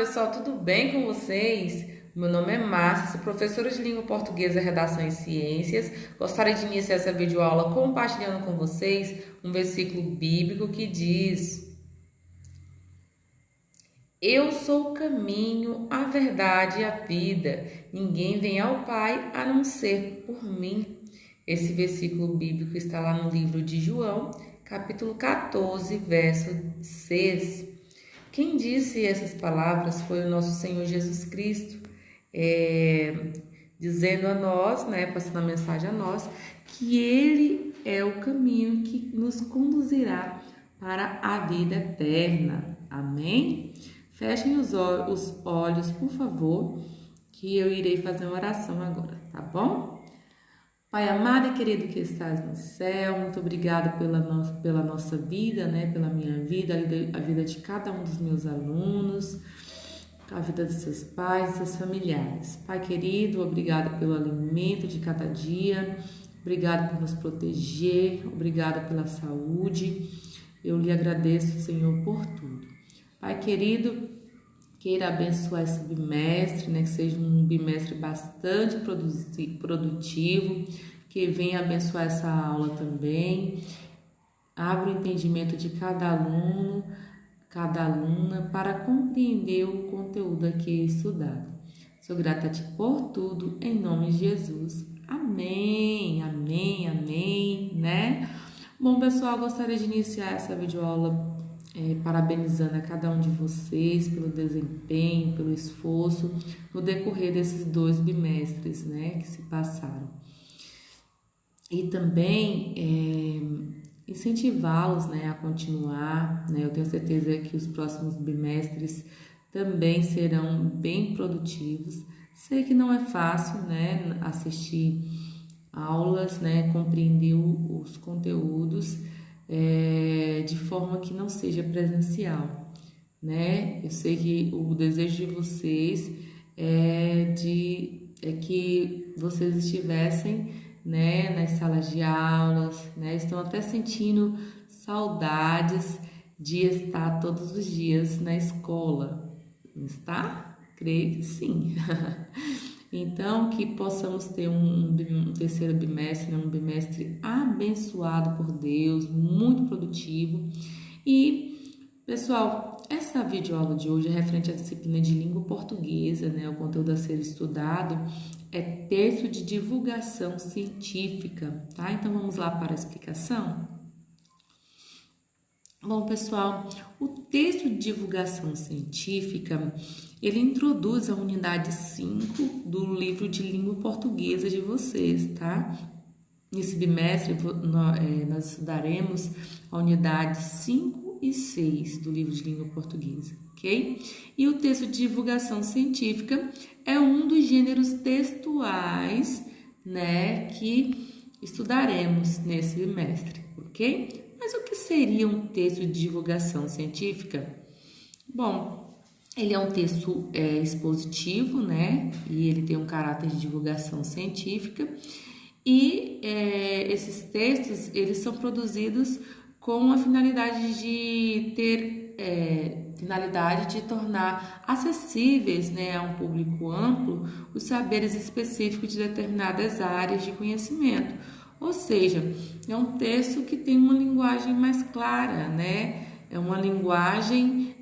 pessoal, tudo bem com vocês? Meu nome é Márcia, sou professora de língua portuguesa, redação e ciências. Gostaria de iniciar essa videoaula compartilhando com vocês um versículo bíblico que diz: Eu sou o caminho, a verdade e a vida. Ninguém vem ao Pai a não ser por mim. Esse versículo bíblico está lá no livro de João, capítulo 14, verso 6. Quem disse essas palavras foi o nosso Senhor Jesus Cristo, dizendo a nós, passando a mensagem a nós, que Ele é o caminho que nos conduzirá para a vida eterna. Amém? Fechem os olhos, por favor, que eu irei fazer uma oração agora, tá bom? Pai amado e querido que estás no céu, muito obrigado pela nossa vida, pela minha vida, a vida de cada um dos meus alunos, a vida dos seus pais, dos seus familiares. Pai querido, obrigado pelo alimento de cada dia, obrigado por nos proteger, obrigado pela saúde. Eu lhe agradeço, Senhor, por tudo. Pai querido, queira abençoar esse bimestre, que seja um bimestre bastante produtivo, que venha abençoar essa aula também. Abra o entendimento de cada aluno, cada aluna, para compreender o conteúdo aqui estudado. Sou grata a Ti por tudo, em nome de Jesus. Amém, amém, amém, Bom, pessoal, gostaria de iniciar essa videoaula parabenizando a cada um de vocês pelo desempenho, pelo esforço no decorrer desses 2 bimestres, que se passaram. E também incentivá-los, a continuar, Eu tenho certeza que os próximos bimestres também serão bem produtivos. Sei que não é fácil, assistir aulas, compreender os conteúdos de forma que não seja presencial, Eu sei que o desejo de vocês é que vocês estivessem, nas salas de aulas, Estão até sentindo saudades de estar todos os dias na escola, está? Creio que sim. Então, que possamos ter um terceiro bimestre, um bimestre abençoado por Deus, muito produtivo. E, pessoal, essa videoaula de hoje é referente à disciplina de língua portuguesa, O conteúdo a ser estudado é texto de divulgação científica, tá? Então, vamos lá para a explicação? Bom, pessoal, o texto de divulgação científica, ele introduz a unidade 5 do livro de língua portuguesa de vocês, tá? Nesse bimestre, nós estudaremos a unidade 5 e 6 do livro de língua portuguesa, ok? E o texto de divulgação científica é um dos gêneros textuais, que estudaremos nesse bimestre, ok? Mas o que seria um texto de divulgação científica? Bom, ele é um texto expositivo, E ele tem um caráter de divulgação científica. E esses textos, eles são produzidos com a finalidade de tornar acessíveis, a um público amplo os saberes específicos de determinadas áreas de conhecimento. Ou seja, é um texto que tem uma linguagem mais clara, É uma linguagem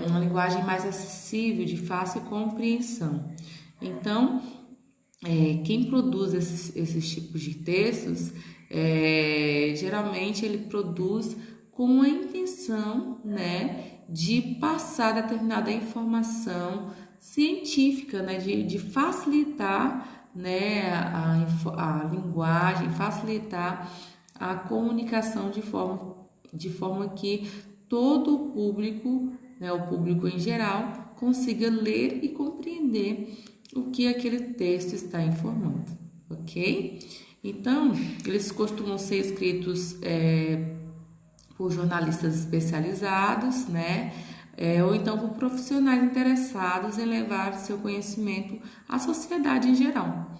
uma linguagem mais acessível, de fácil compreensão. Então, quem produz esses tipos de textos, geralmente ele produz com a intenção, de passar determinada informação científica, de facilitar, a linguagem, facilitar a comunicação de forma que todo o público, o público em geral, consiga ler e compreender o que aquele texto está informando, ok? Então, eles costumam ser escritos por jornalistas especializados, ou então por profissionais interessados em levar seu conhecimento à sociedade em geral,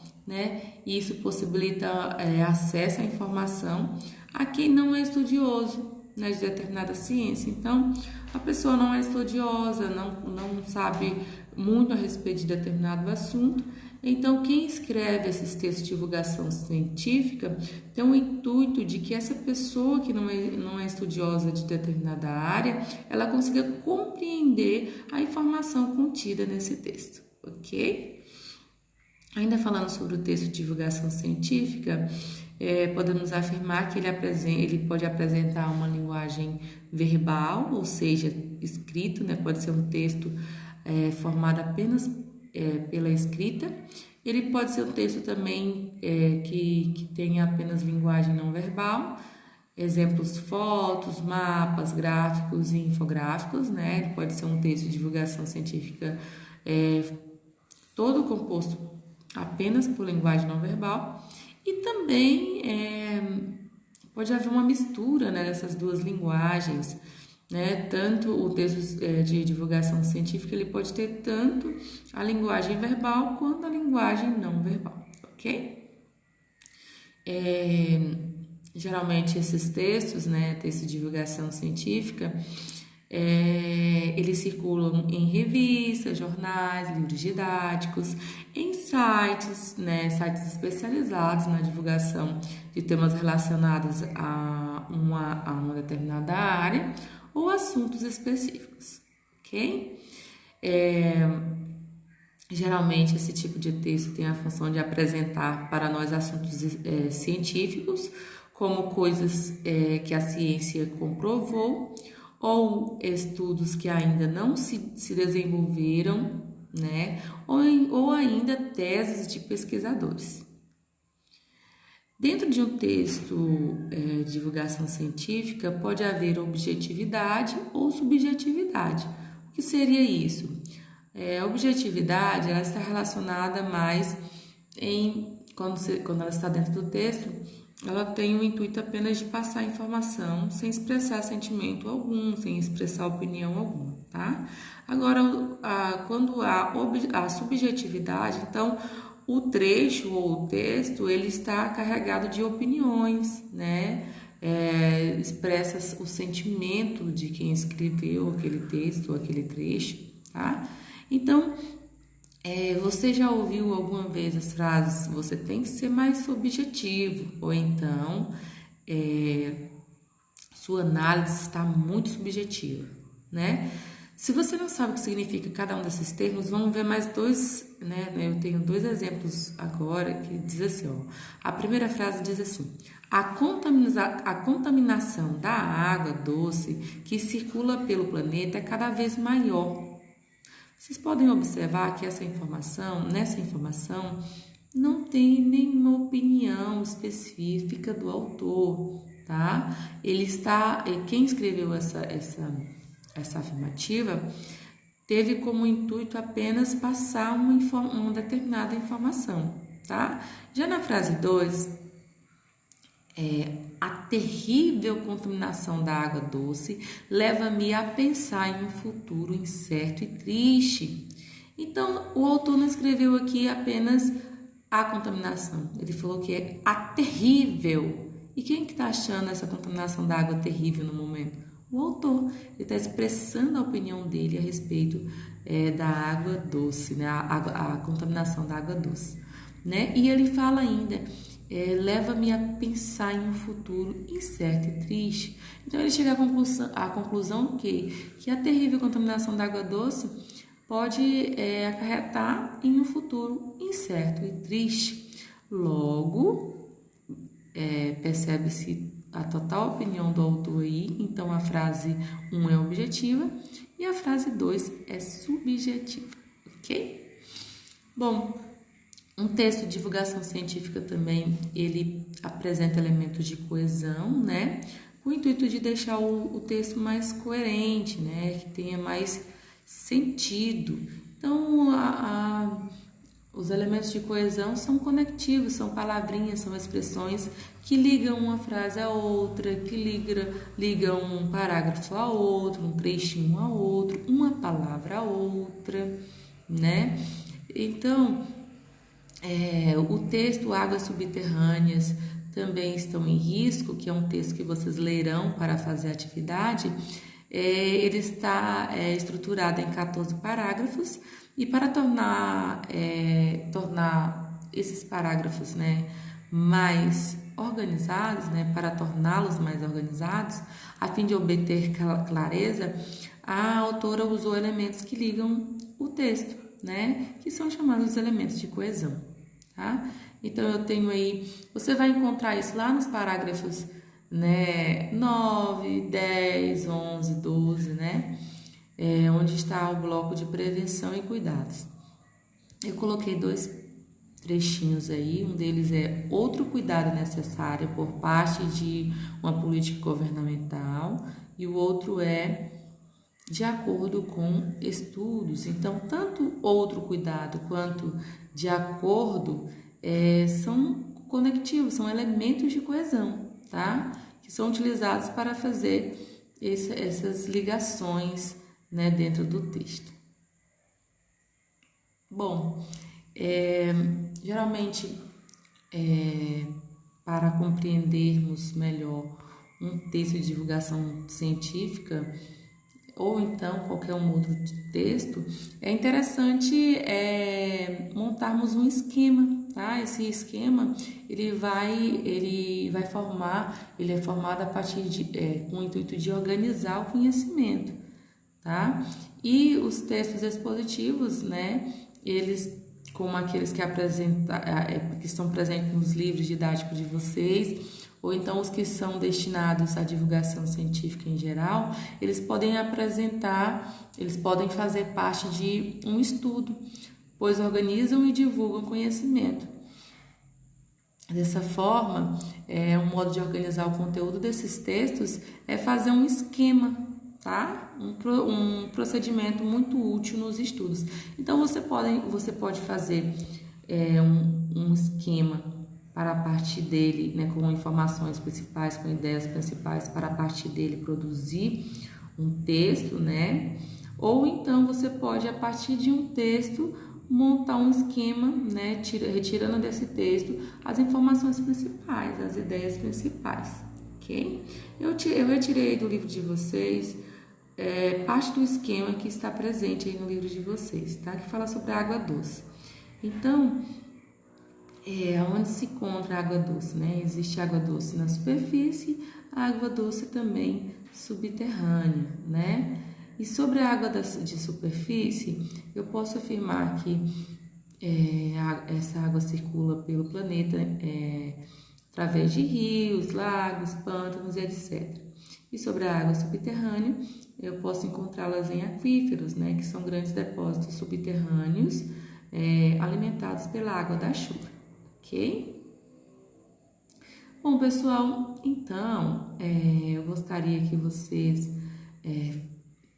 E isso possibilita acesso à informação a quem não é estudioso, né, de determinada ciência. Então, a pessoa não é estudiosa, não sabe muito a respeito de determinado assunto. Então, quem escreve esses textos de divulgação científica tem o intuito de que essa pessoa que não é estudiosa de determinada área, ela consiga compreender a informação contida nesse texto, ok? Ainda falando sobre o texto de divulgação científica, podemos afirmar que ele pode apresentar uma linguagem verbal, ou seja, escrito, né? Pode ser um texto formado apenas pela escrita. Ele pode ser um texto também que tenha apenas linguagem não verbal, exemplos, fotos, mapas, gráficos e infográficos, né? Ele pode ser um texto de divulgação científica todo composto apenas por linguagem não verbal, e também pode haver uma mistura, né, dessas duas linguagens, né? Tanto o texto de divulgação científica, ele pode ter tanto a linguagem verbal quanto a linguagem não verbal, ok? Geralmente esses textos, né, textos de divulgação científica, eles circulam em revistas, jornais, livros didáticos, em sites, né, sites especializados na divulgação de temas relacionados a uma determinada área ou assuntos específicos, ok? Geralmente esse tipo de texto tem a função de apresentar para nós assuntos científicos, como coisas que a ciência comprovou, ou estudos que ainda não se desenvolveram, né? Ou ainda teses de pesquisadores. Dentro de um texto de divulgação científica, pode haver objetividade ou subjetividade. O que seria isso? A objetividade, ela está relacionada mais quando ela está dentro do texto, ela tem o intuito apenas de passar informação sem expressar sentimento algum, sem expressar opinião alguma, tá? Agora, quando há a subjetividade, então, o trecho ou o texto, ele está carregado de opiniões, né? Expressa o sentimento de quem escreveu aquele texto ou aquele trecho, tá? Então, você já ouviu alguma vez as frases, você tem que ser mais objetivo, ou então, sua análise está muito subjetiva, né? Se você não sabe o que significa cada um desses termos, vamos ver mais dois, né? Eu tenho dois exemplos agora que diz assim, ó. A primeira frase diz assim: a contaminação da água doce que circula pelo planeta é cada vez maior. Vocês podem observar que nessa informação, não tem nenhuma opinião específica do autor, tá? Quem escreveu essa afirmativa teve como intuito apenas passar uma determinada informação, tá? Já na frase 2, a terrível contaminação da água doce leva-me a pensar em um futuro incerto e triste. Então, o autor não escreveu aqui apenas a contaminação, ele falou que é a terrível. E quem que está achando essa contaminação da água terrível no momento? O autor. Ele está expressando a opinião dele a respeito da água doce, né? A contaminação da água doce, né? E ele fala ainda: leva-me a pensar em um futuro incerto e triste. Então, ele chega à conclusão que a terrível contaminação da água doce pode acarretar em um futuro incerto e triste. Logo, percebe-se a total opinião do autor aí. Então, a frase 1 é objetiva e a frase 2 é subjetiva, ok? Bom, um texto de divulgação científica também, ele apresenta elementos de coesão, né? Com o intuito de deixar o texto mais coerente, né? Que tenha mais sentido. Então, os elementos de coesão são conectivos, são palavrinhas, são expressões que ligam uma frase a outra, que ligam um parágrafo a outro, um trechinho a outro, uma palavra a outra, né? Então, o texto Águas Subterrâneas também estão em risco, que é um texto que vocês lerão para fazer a atividade, ele está estruturado em 14 parágrafos, e para tornar esses parágrafos, né, mais organizados, né, para torná-los mais organizados, a fim de obter clareza, a autora usou elementos que ligam o texto, né, que são chamados elementos de coesão, tá? Então, eu tenho aí, você vai encontrar isso lá nos parágrafos, né, 9, 10, 11, 12, né, onde está o bloco de prevenção e cuidados. Eu coloquei 2 trechinhos aí, um deles é outro cuidado necessário por parte de uma política governamental e o outro é de acordo com estudos. Então, tanto outro cuidado quanto de acordo são conectivos, são elementos de coesão, tá? Que são utilizados para fazer essas ligações, né, dentro do texto. Bom, geralmente, para compreendermos melhor um texto de divulgação científica, ou então qualquer um outro texto, é interessante montarmos um esquema, tá? Esse esquema, ele é formado a partir com o intuito de organizar o conhecimento, tá? E os textos expositivos, né, eles, como aqueles que estão presentes nos livros didáticos de vocês, ou então os que são destinados à divulgação científica em geral, eles podem fazer parte de um estudo, pois organizam e divulgam conhecimento. Dessa forma, um modo de organizar o conteúdo desses textos é fazer um esquema, tá? Um procedimento muito útil nos estudos. Então, você pode fazer um esquema para a partir dele, né, com informações principais, com ideias principais, para a partir dele produzir um texto, né? Ou então você pode, a partir de um texto, montar um esquema, né, retirando desse texto as informações principais, as ideias principais, ok? Eu retirei do livro de vocês parte do esquema que está presente aí no livro de vocês, tá? Que fala sobre a água doce. Então, onde se encontra a água doce, né? Existe água doce na superfície, a água doce também subterrânea, né? E sobre a água de superfície, eu posso afirmar que essa água circula pelo planeta através de rios, lagos, pântanos, etc. E sobre a água subterrânea, eu posso encontrá-las em aquíferos, né? Que são grandes depósitos subterrâneos alimentados pela água da chuva. Ok? Bom, pessoal, então, eu gostaria que vocês,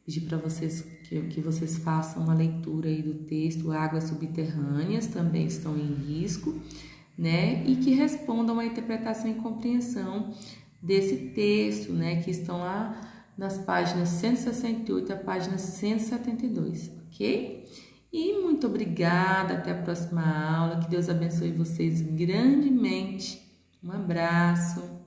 pedir para vocês que vocês façam uma leitura aí do texto Águas Subterrâneas Também Estão em Risco, né? E que respondam à interpretação e compreensão desse texto, né? Que estão lá nas páginas 168 a página 172, ok? E muito obrigada, até a próxima aula, que Deus abençoe vocês grandemente. Um abraço.